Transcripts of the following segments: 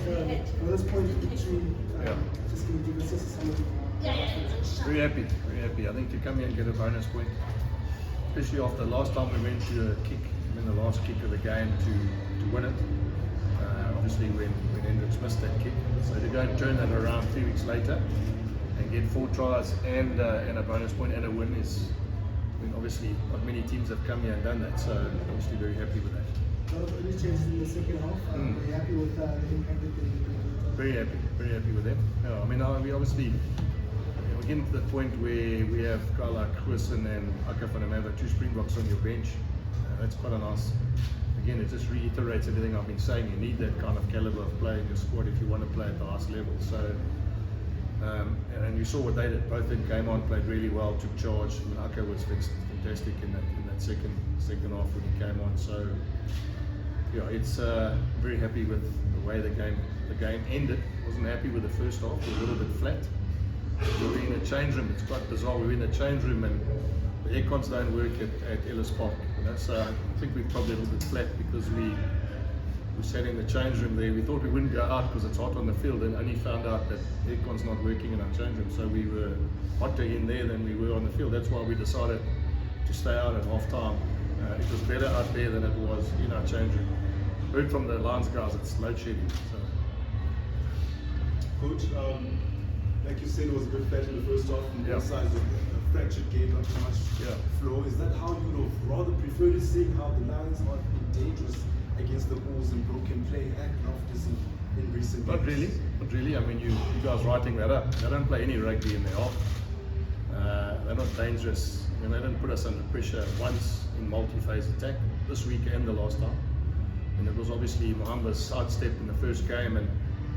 For this point, just can you give us some of the Very happy, very happy. I think to come here and get a bonus point, especially after last time we went to a kick, the last kick of the game to win it. Obviously when Hendricks missed that kick. So to go and turn that around 3 weeks later and get 4 tries and a bonus point and a win is, obviously not many teams have come here and done that, so obviously very happy with that. A lot of early changes in the second half. Are you happy with the impact that they did? Very happy with them. Yeah, we obviously, we're getting to the point where we have a guy like Wilson and Aka van der Merwe, 2 Springboks on your bench. That's quite a nice, again, it just reiterates everything I've been saying. You need that kind of caliber of play in your squad if you want to play at the highest level. So, and you saw what they did. Both of them came on, played really well, took charge. Aka was fantastic in that second half when he came on. So, yeah, it's very happy with the way the game ended. Wasn't happy with the first half. We were a little bit flat. We were in a change room. It's quite bizarre. We were in a change room and the air cons don't work at Ellis Park. So I think we're probably a little bit flat because we sat in the change room there. We thought we wouldn't go out because it's hot on the field, and only found out that air con's not working in our change room. So we were hotter in there than we were on the field. That's why we decided to stay out at half time. It was better out there than it was in our change room. Heard from the Lions guys, it's load shedding. So. Coach, like you said, it was a bit flat in the first half from both sides. A fractured game, not too much flow. Is that how you would have rather preferred to see how the Lions are dangerous against the Bulls and broken play and Loftus in recent games? Not really. I mean, you guys writing that up. They don't play any rugby in their half. They're not dangerous. I mean, they didn't put us under pressure once in multi-phase attack this week and the last time. And it was obviously Mohamba's sidestep in the first game, and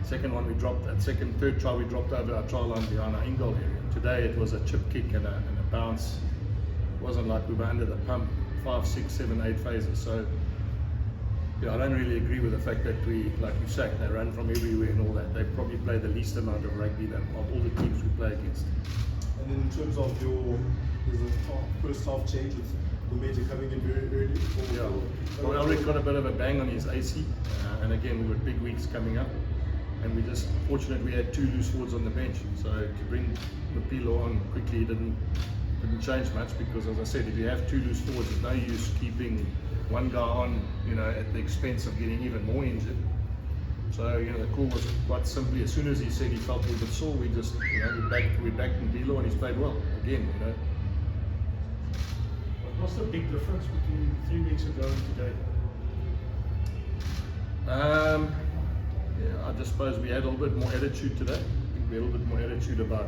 second one we dropped, third try we dropped over our try line behind our in-goal area. Today it was a chip kick and a bounce. It wasn't like we were under the pump 5, 6, 7, 8 phases. So I don't really agree with the fact that we, like you said, they run from everywhere and all that. They probably play the least amount of rugby than of all the teams we play against. And then in terms of there's a first half change with Major coming in very early. Well, Elric got a bit of a bang on his AC, and again we've got big weeks coming up, and we're just fortunate we had 2 loose forwards on the bench. So to bring Mapilo on quickly didn't change much, because as I said, if you have 2 loose forwards, there's no use keeping one guy on, at the expense of getting even more injured. So the call was quite simply, as soon as he said he felt a little bit sore, we just we backed Mapilo, and he's played well again. What's the big difference between 3 weeks ago and today? I just suppose we had a little bit more attitude today. I think we had a little bit more attitude about,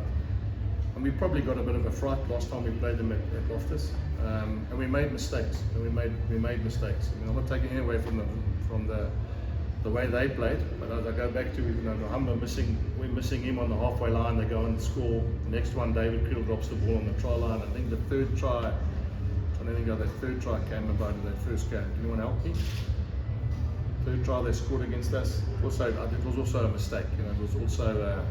and we probably got a bit of a fright last time we played them at Loftus, and we made mistakes. We made mistakes. I mean, I'm not taking any away from the way they played, but as I go back to Muhammad we're missing him on the halfway line. They go and score. The next one, David Creel drops the ball on the try line. I think the third try. I think how that third try came about in that first game. Anyone help me? Third try they scored against us. Also, it was also a mistake. It was also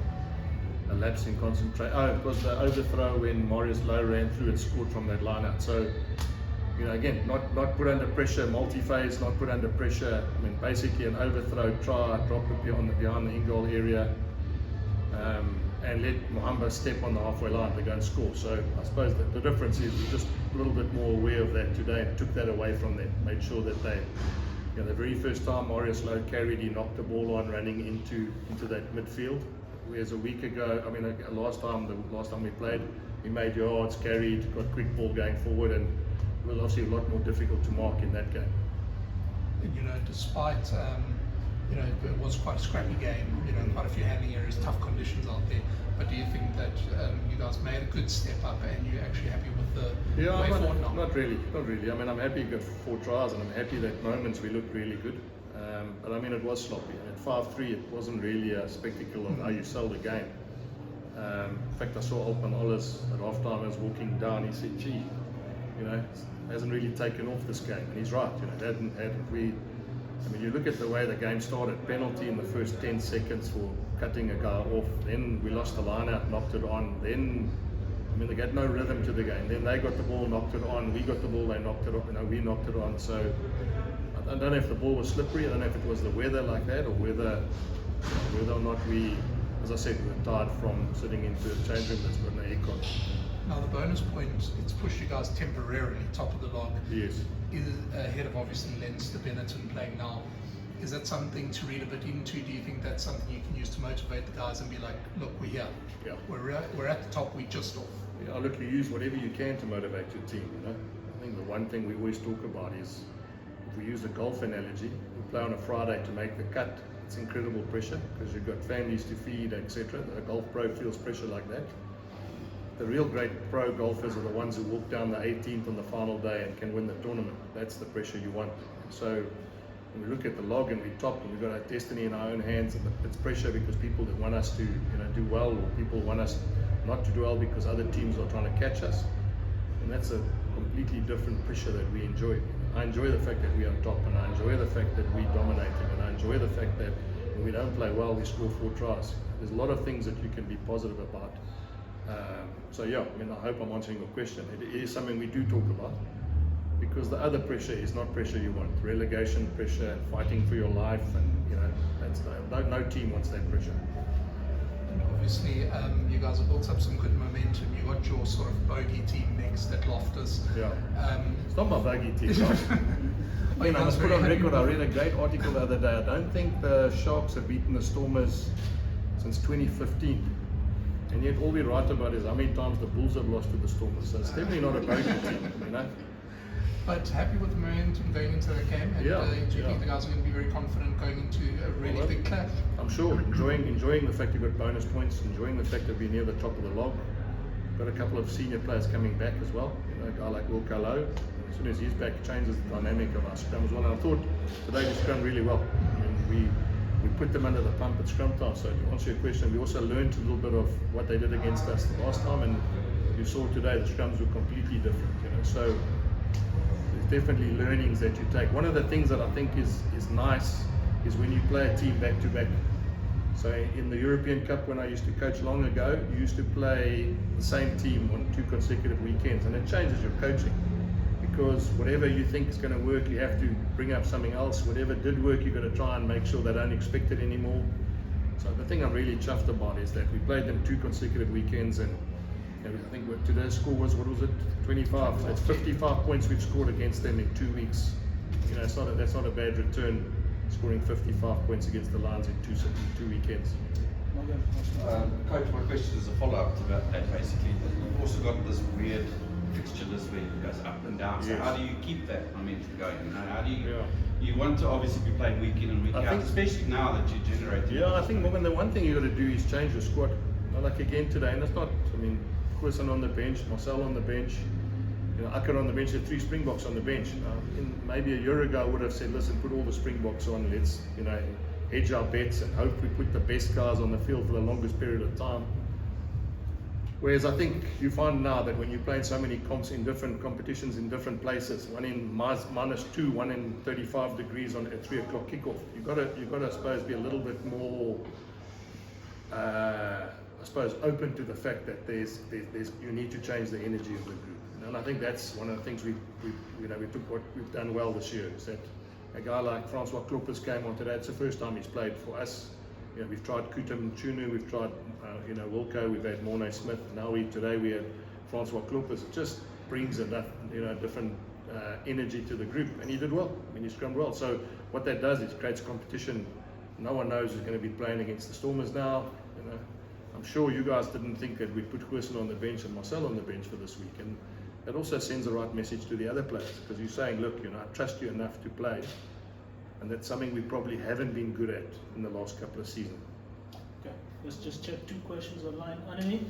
a lapse in concentration. Oh, it was the overthrow when Marius Lowe ran through and scored from that line out. So, again, not put under pressure, multi-phase, not put under pressure. I mean, basically an overthrow try, drop it behind the in-goal area, and let Mohamba step on the halfway line to go and score. So I suppose the difference is we're just a little bit more aware of that today and took that away from them. Made sure that they, the very first time Marius Lowe carried, he knocked the ball on running into that midfield. Whereas a week ago, I mean, the last time we played, he made yards, carried, got quick ball going forward, and it was obviously a lot more difficult to mark in that game. Despite it was quite a scrappy game, quite a few handling areas, tough conditions out there. But do you think that you guys made a good step up and you're actually happy with the way forward now? Not really. I mean, I'm happy we got 4 tries, and I'm happy that moments we looked really good. But I mean, it was sloppy. And at 5-3, it wasn't really a spectacle of how you sell the game. In fact, I saw Alpan Ollis at halftime as walking down. He said, "Gee, hasn't really taken off this game," and he's right. I mean, you look at the way the game started, penalty in the first 10 seconds for cutting a guy off, then we lost the line out, knocked it on, then, they got no rhythm to the game, then they got the ball, knocked it on, we got the ball, they knocked it on, we knocked it on. So I don't know if the ball was slippery, I don't know if it was the weather like that, or whether whether or not we, as I said, we're tired from sitting into a change room that's got no aircon. Now the bonus point, it's pushed you guys temporarily top of the log. Yes. Is ahead of obviously Leinster, Benetton playing now. Is that something to read a bit into? Do you think that's something you can use to motivate the guys and be like, look, we're here. Yeah. We're at the top, we just off. Yeah, look, you use whatever you can to motivate your team, you know. I think the one thing we always talk about is, if we use the golf analogy, we play on a Friday to make the cut. It's incredible pressure because you've got families to feed, etc. The golf pro feels pressure like that. The real great pro golfers are the ones who walk down the 18th on the final day and can win the tournament. That's the pressure you want. So when we look at the log and we top and we've got our destiny in our own hands, and it's pressure because people that want us to, you know, do well, or people want us not to do well because other teams are trying to catch us. And that's a completely different pressure that we enjoy. I enjoy the fact that we're on top, and I enjoy the fact that we're dominating, and I enjoy the fact that when we don't play well, we score 4 tries. There's a lot of things that you can be positive about. So yeah, I mean, I hope I'm answering your question. It is something we do talk about, because the other pressure is not pressure you want. Relegation pressure and fighting for your life, and you know, that's no team wants that pressure. And obviously, you guys have built up some good momentum. You got your sort of bogey team next at Loftus. Yeah. It's not my bogey team. I mean, I must put on record, I read a great article the other day. I don't think the Sharks have beaten the Stormers since 2015. And yet all we write about is how many times the Bulls have lost to the Stormers. So it's definitely not a bogey team, you know. But happy with the momentum going into the game, and do you think the guys are going to be very confident going into a really big clash? I'm sure, enjoying the fact you've got bonus points, enjoying the fact that we're near the top of the log. Got a couple of senior players coming back as well. You know, a guy like Will Carlo, as soon as he's back, changes the dynamic of our scrum as well. And I thought today we scrum really well. I mean, we put them under the pump at scrum time. So to answer your question, we also learned a little bit of what they did against us the last time, and you saw today the scrums were completely different. You know, so there's definitely learnings that you take. One of the things that I think is nice is when you play a team back to back. So in the European Cup, when I used to coach long ago, you used to play the same team on 2 consecutive weekends, and it changes your coaching, because whatever you think is going to work, you have to bring up something else. Whatever did work, you've got to try and make sure they don't expect it anymore. So the thing I'm really chuffed about is that we played them 2 consecutive weekends, and I think what today's score was, what was it, 25. So that's 55 points we've scored against them in 2 weeks. You know, that's not a bad return, scoring 55 points against the Lions in two weekends. Coach, my question is a follow-up to that basically. You've also got this weird fixture list where it goes up and down. So Yes. how do you keep that momentum going? You know, how do you you want to obviously be playing week in and week out, especially now that you're generating. Yeah, I think, Morgan, the one thing you got to do is change your squad. Like again today, and it's not, I mean, Quisson on the bench, Marcel on the bench, you know, Akker on the bench, there are 3 Springboks on the bench. Maybe a year ago I would have said, listen, put all the Springboks on, let's, you know, hedge our bets and hope we put the best guys on the field for the longest period of time. Whereas I think you find now that when you play in so many comps in different competitions in different places, one in -2, one in 35 degrees at 3 o'clock kickoff, you've got to I suppose be a little bit more I suppose open to the fact that there's you need to change the energy of the group. And I think that's one of the things we took what we've done well this year, is that a guy like Francois Kloppers came on today. It's the first time he's played for us. You know, we've tried Kutum Chunu, we've tried Wilco, we've had Morne Smith. Now today we had Francois Kloppers. It just brings a different energy to the group, and he did well. I mean, he scrummed well. So what that does is creates competition. No one knows who's going to be playing against the Stormers now. You know, I'm sure you guys didn't think that we'd put Quisson on the bench and Marcel on the bench for this week, and that also sends the right message to the other players, because you're saying, look, you know, I trust you enough to play, and that's something we probably haven't been good at in the last couple of seasons. Okay, let's just check 2 questions online. Anami?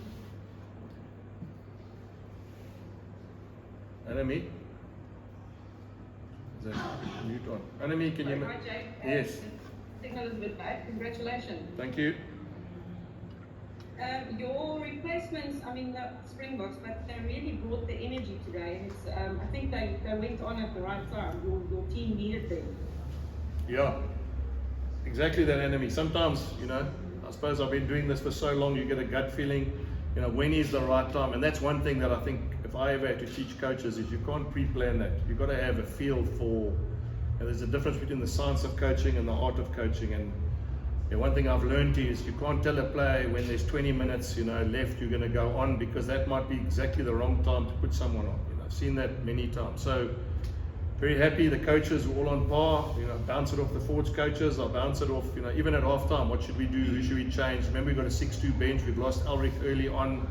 Anami? Is that mute on? Anami, can you? Hi, Jake. Yes. Signal is a bit bad. Congratulations. Thank you. Your replacements, I mean, the Springboks, but they really brought the energy today. It's, I think they went on at the right time. Your team needed them. Yeah, exactly that, Enemy. Sometimes, you know, I suppose I've been doing this for so long, you get a gut feeling, you know, when is the right time. And that's one thing that I think, if I ever had to teach coaches, is you can't pre-plan that. You've got to have a feel for, and there's a difference between the science of coaching and the art of coaching. And one thing I've learned is you can't tell a player when there's 20 minutes, left, you're going to go on, because that might be exactly the wrong time to put someone on. I've seen that many times. So very happy. The coaches were all on par. Bounce it off the forwards coaches. I'll bounce it off. Even at half time, what should we do? Who should we change? Remember, we've got a 6-2 bench. We've lost Ulrich early on.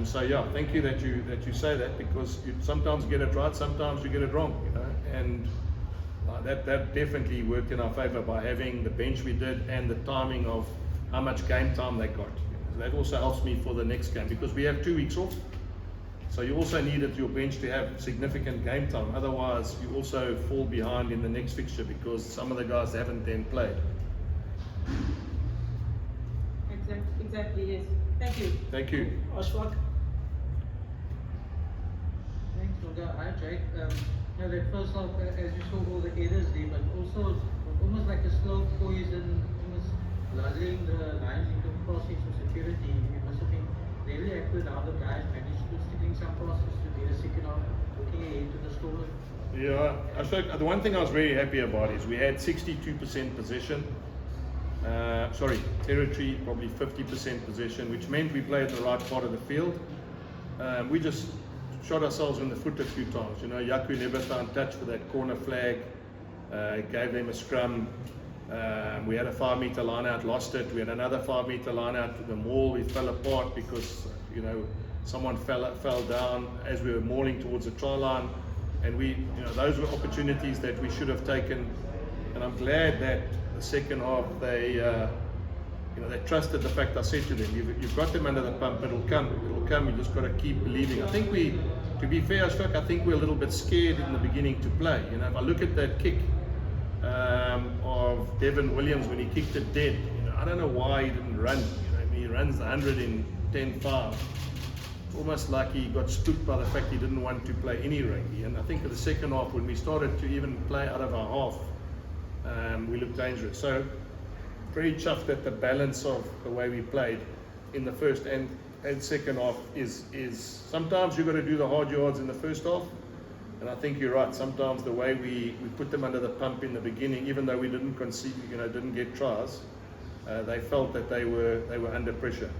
So yeah, thank you that you say that, because you sometimes get it right, sometimes you get it wrong. And that definitely worked in our favour by having the bench we did and the timing of how much game time they got. That also helps me for the next game, because we have 2 weeks off. So you also needed your bench to have significant game time. Otherwise, you also fall behind in the next fixture, because some of the guys haven't then played. Exactly, yes. Thank you. Thank you. Ashfaq? Thanks, Noga. Hi, Jake. That first half, as you saw all the errors there, but also almost like a slow poison, almost luring the Lions into a process of security. You must have been really accurate how the guys managed to stick some process to the second half, looking ahead to the Stormers. Yeah, the one thing I was very happy about is we had 62% possession. Territory, probably 50% possession, which meant we played the right part of the field. We just shot ourselves in the foot a few times. Yaku never found touch for that corner flag. Gave them a scrum. We had a 5-meter line out, lost it. We had another 5-meter line out to the maul. We fell apart because someone fell down as we were mauling towards the try line, and those were opportunities that we should have taken. And I'm glad that the second half they trusted the fact I said to them, you've got them under the pump, it'll come, you just got to keep believing. I think to be fair, I think we're a little bit scared in the beginning to play. If I look at that kick of Devin Williams when he kicked it dead, I don't know why he didn't run. He runs the 100 in 10.5. Almost like he got spooked by the fact he didn't want to play any rugby. And I think in the second half, when we started to even play out of our half, we looked dangerous. So very chuffed at the balance of the way we played in the first and second half is sometimes you've got to do the hard yards in the first half, and I think you're right. Sometimes the way we put them under the pump in the beginning, even though we didn't concede, didn't get tries, they felt that they were under pressure.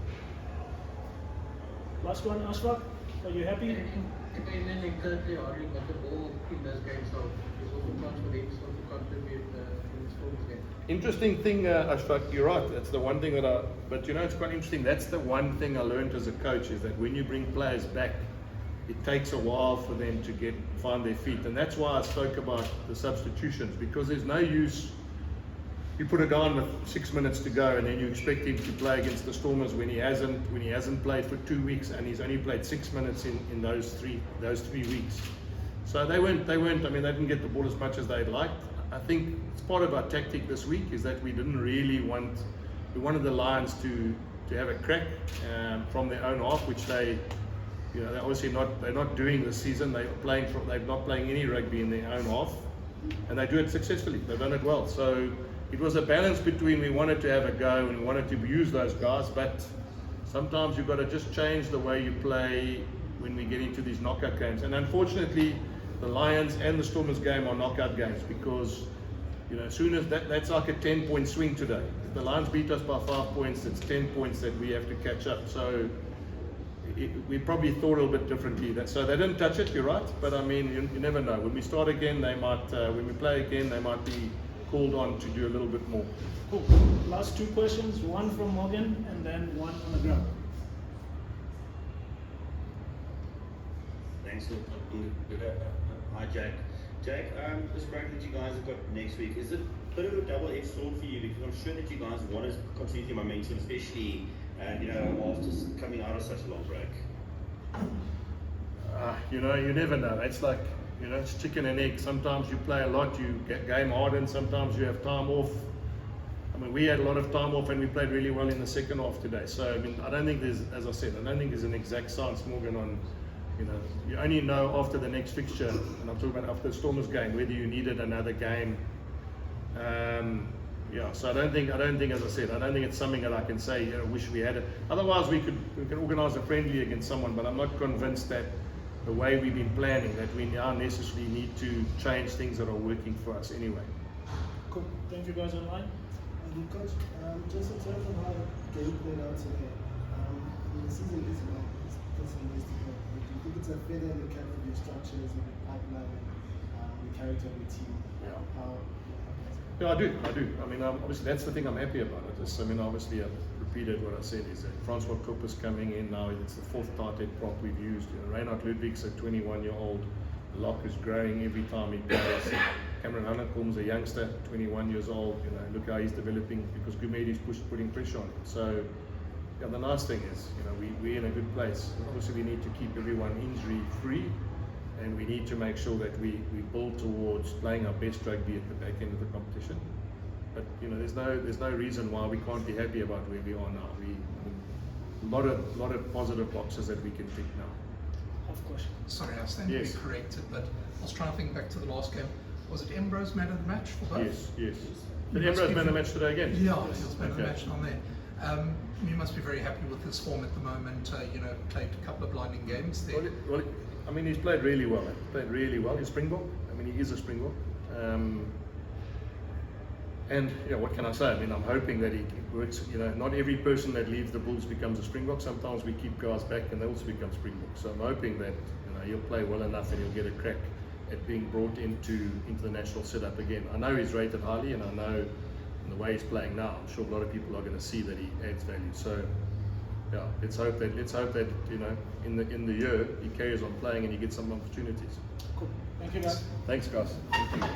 Last one, Ashfaq, are you happy? And then they currently already got the ball in this game, so it's also chance for them to contribute in the Stormers game. Interesting thing, Ashfaq, you're right. That's the one thing but it's quite interesting. That's the one thing I learned as a coach, is that when you bring players back, it takes a while for them to find their feet. And that's why I spoke about the substitutions, because there's no use. You put a guy on with 6 minutes to go, and then you expect him to play against the Stormers when he hasn't played for 2 weeks, and he's only played 6 minutes in those three weeks. So they weren't. I mean, they didn't get the ball as much as they'd liked. I think it's part of our tactic this week is that we didn't really we wanted the Lions to have a crack from their own half, which they're obviously they're not doing this season. They're not playing any rugby in their own half, and they do it successfully. They've done it well. So it was a balance between we wanted to have a go and we wanted to use those guys, but sometimes you've got to just change the way you play when we get into these knockout games. And unfortunately, the Lions and the Stormers game are knockout games, because as soon as that's like a 10-point swing today. If the Lions beat us by 5 points, it's 10 points that we have to catch up. So we probably thought a little bit differently. So they didn't touch it, you're right, but I mean, you never know. When we start again, they might, when we play again, they might be called on to do a little bit more. Cool. Last 2 questions, one from Morgan and then one on the ground. Thanks. Hi, Jake. Jake, this break that you guys have got next week, is it a bit of a double-edged sword for you? Because I'm sure that you guys want to continue your momentum, especially after coming out of such a long break. You never know. It's like it's chicken and egg. Sometimes you play a lot, you get game hardened. Sometimes you have time off. I mean, we had a lot of time off and we played really well in the second half today. So I mean, I don't think there's an exact science, Morgan, on. You only know after the next fixture, and I'm talking about after the Stormers game, whether you needed another game. So I don't think, as I said, I don't think it's something that I can say, wish we had it. Otherwise, we could organise a friendly against someone, but I'm not convinced that the way we've been planning, that we now necessarily need to change things that are working for us anyway. Cool. Thank you guys online. Coach, just in terms of how the game played out today, the season is long, it's got some ways to go. Do you think it's a feather in the cap of your structures and your pipeline and the character of your team? Yeah, I do. I mean, obviously that's the thing I'm happy about it. I mean, obviously I've repeated what I said is that Francois Kopp is coming in now. It's the fourth tight head prop we've used. Reinhard Ludwig's a 21-year-old. Locke is growing every time he plays. Cameron Hannekom's a youngster, 21 years old. Look how he's developing because Gumedi's putting pressure on him. So, yeah, the nice thing is, we're in a good place. Obviously, we need to keep everyone injury-free, and we need to make sure that we build towards playing our best rugby at the back end of the competition. But there's no reason why we can't be happy about where we are now. A lot of positive boxes that we can tick now. Of course. Sorry, I stand to be corrected, but I was trying to think back to the last game. Was it Ambrose man of the match for both? Yes. Did Ambrose man of the match today again? Yeah, he was man of the match on there. You must be very happy with his form at the moment. Played a couple of blinding games there. Well, I mean, he's played really well. He's Springbok. I mean, he is a Springbok. And what can I say? I mean, I'm hoping that he works. Not every person that leaves the Bulls becomes a Springbok. Sometimes we keep guys back and they also become Springboks. So I'm hoping that he'll play well enough and he'll get a crack at being brought into the national setup again. I know he's rated highly, and I know in the way he's playing now, I'm sure a lot of people are going to see that he adds value. So yeah, let's hope that in the year he carries on playing and he gets some opportunities. Cool. Thank you, guys. Thanks, guys. Thank you.